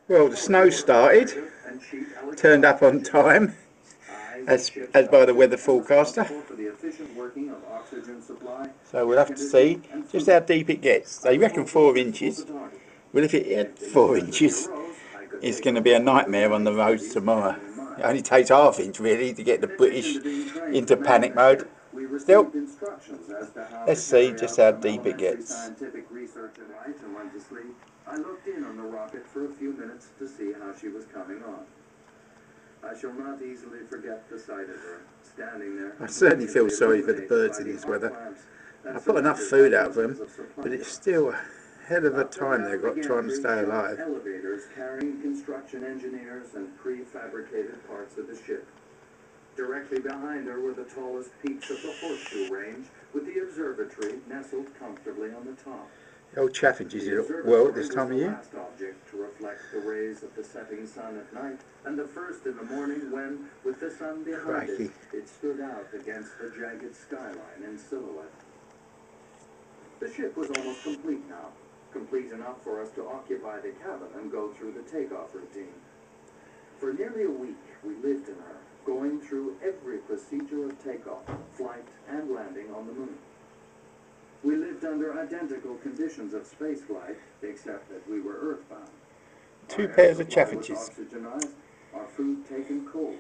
Well, the snow started, turned up on time, as by the weather forecaster. So we'll have to see just how deep it gets. They reckon 4 inches. Well, if it hit 4 inches, it's going to be a nightmare on the roads tomorrow. It only takes ½ inch really to get the British into panic mode. Still, let's see just how deep it gets. I looked in on the rocket for a few minutes to see how she was coming on. I shall not easily forget the sight of her, standing there. I certainly feel sorry for the birds in this weather. I put enough food out for them, but it's still a hell of a time they've got trying to stay alive. Elevators carrying construction engineers and prefabricated parts of the ship. Directly behind her were the tallest peaks of the horseshoe range, with the observatory nestled comfortably on the top. The old chaffinches look well at this time of year. The last object to reflect the rays of the setting sun at night, and the first in the morning when, with the sun behind it, it stood out against the jagged skyline in silhouette. The ship was almost complete now, complete enough for us to occupy the cabin and go through the takeoff routine. For nearly a week, we lived in her, going through every procedure of takeoff, flight, and landing on the moon. We lived under identical conditions of spaceflight, except that we were earthbound. 2 pairs of chaffinches. Oxygenized, our food taken cold.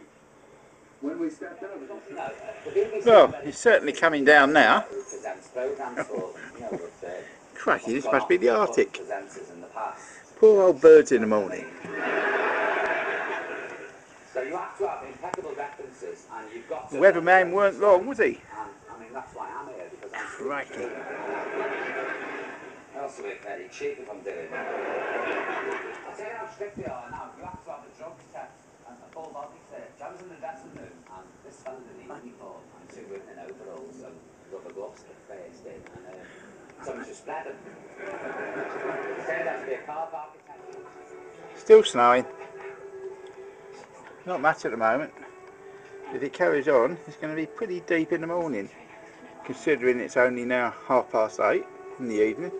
When we stepped out of the Well, it's certainly coming down now. Crikey, this must be the Arctic. Poor old birds in the morning. So you have to have impeccable references, and you've got to... The weatherman weren't wrong, was he? I mean, that's why I'm here, because I'm... Crikey. I also look very cheap if I'm doing it. I'll tell you how strict they are now. You have to have a drug test and a full body search. I was in the dressing room, and this fella in an uniform, and 2 women in overalls and rubber gloves at the first in, and someone's just bled them. It turned out to be a car park attendant. Still snowing. Not much at the moment. If it carries on, it's going to be pretty deep in the morning, considering it's only now 8:30 in the evening.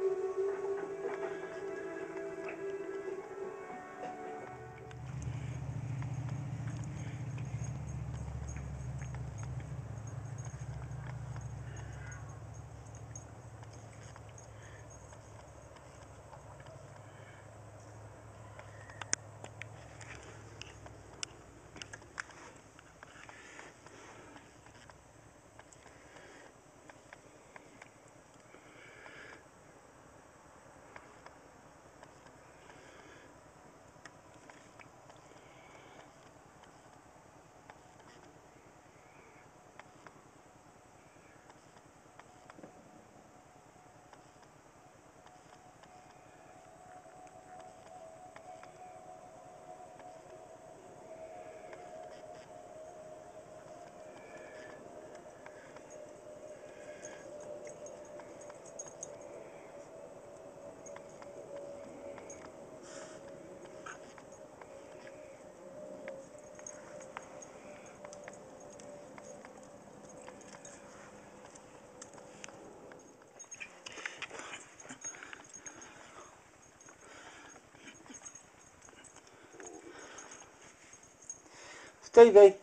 Stevie!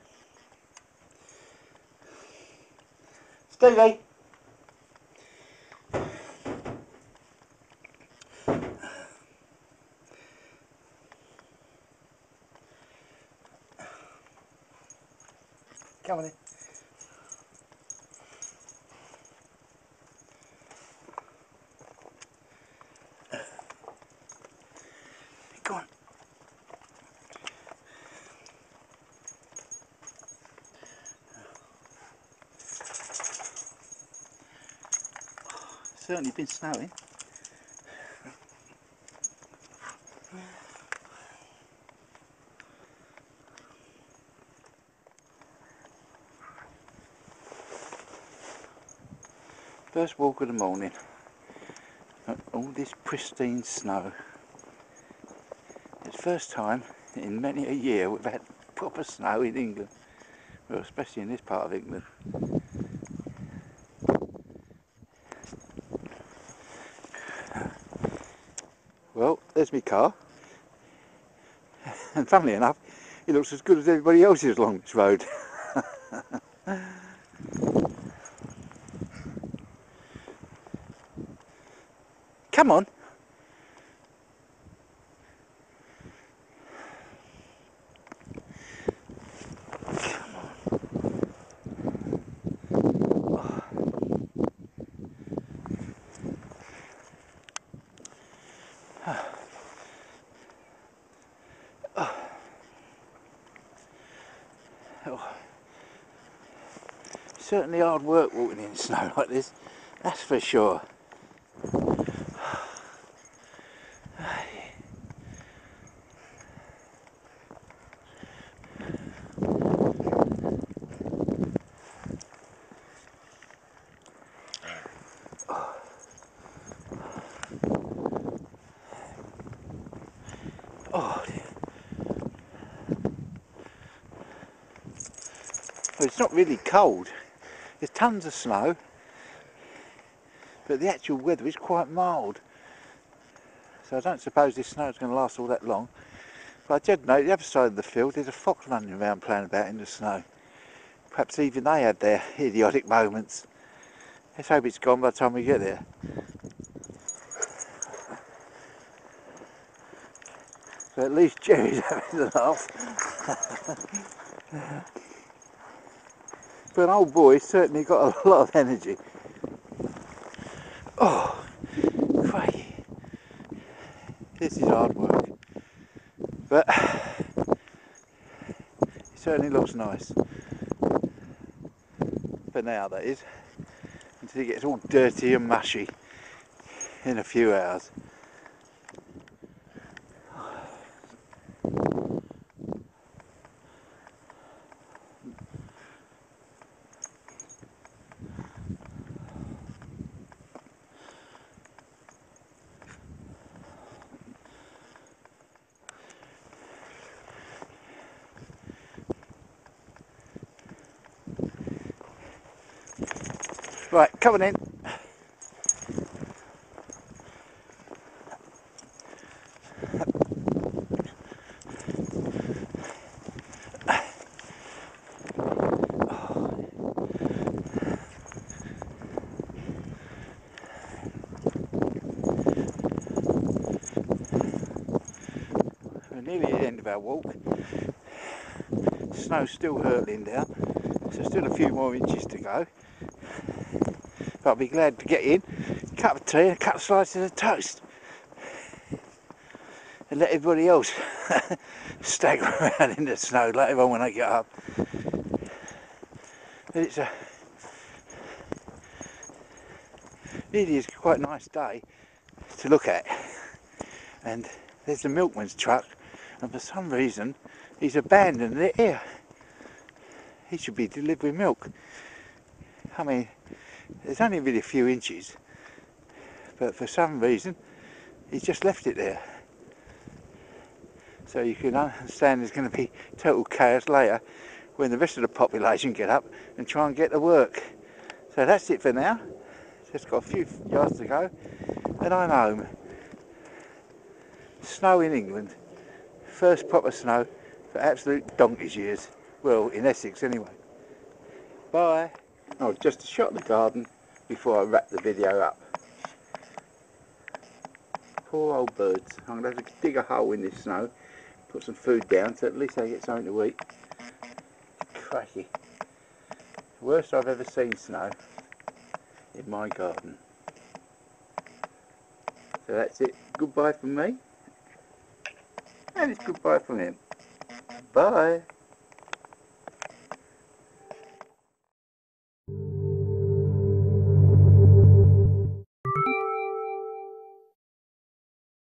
Stevie! Come on in. Go on. Certainly been snowing. First walk of the morning. All this pristine snow. It's the first time in many a year we've had proper snow in England. Well, especially in this part of England. Well, there's my car. And funnily enough, it looks as good as everybody else's along this road. Come on. Certainly hard work walking in snow like this, that's for sure. Oh dear. Well, it's not really cold. There's tons of snow, but the actual weather is quite mild. So I don't suppose this snow is going to last all that long. But I did note the other side of the field there's a fox running around playing about in the snow. Perhaps even they had their idiotic moments. Let's hope it's gone by the time we get there. So at least Jerry's having a laugh. But an old boy's certainly got a lot of energy. Oh, crikey. This is hard work. But it certainly looks nice. For now, that is. Until it gets all dirty and mushy in a few hours. Right, coming in. We're nearly at the end of our walk. Snow's still hurtling down, so still a few more inches to go. But I'll be glad to get in, cup of tea and a couple of slices of toast. And let everybody else stagger around in the snow later on when they get up. But it's really is quite a nice day to look at. And there's the milkman's truck, and for some reason he's abandoned it here. He should be delivering milk. I mean, there's only really a few inches, but for some reason he's just left it there. So you can understand there's going to be total chaos later when the rest of the population get up and try and get to work. So that's it for now. Just got a few yards to go and I'm home. Snow in England. First proper snow for absolute donkey's years. Well, in Essex anyway. Bye. Oh, just a shot of the garden before I wrap the video up. Poor old birds. I'm going to have to dig a hole in this snow, put some food down so at least they get something to eat. Crikey. Worst I've ever seen snow in my garden. So that's it. Goodbye from me. And it's goodbye from him. Bye.